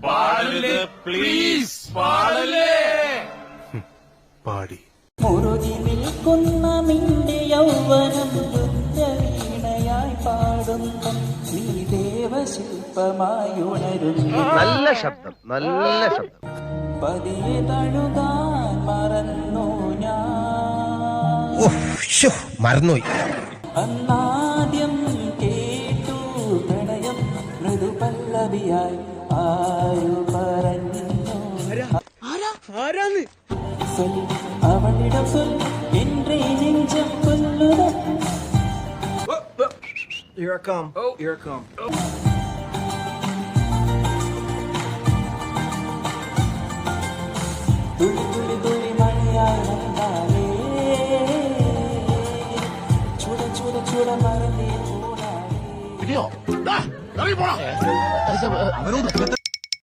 പാടല്ലേ പ്ലീസ്, പാടല്ലേ. പാടി മുറുകി നിൽക്കുന്ന നിന്റെ യൗവനം വീണയായി പാടുന്നു, നീ ദേവശില്പമായി ഉണരുന്നു. നല്ല ശബ്ദം, നല്ല ശബ്ദം. പതിയെ തഴുകാൻ മറന്നു ഞാൻ, മറന്നുപോയി. അന്നാദ്യം കേട്ടു പ്രണയം മൃദുപല്ലവിയായി ആരു പറഞ്ഞു. അവളിടം சொல் என்றே நெஞ்சம் கொல்லுத. Here I come. Oh, here I come. തുളി തുളി തുളി മണിയായി വന്നാലേ, ചുട ചുട ചുട മറന്നേ പോരാളേ. അവനോട്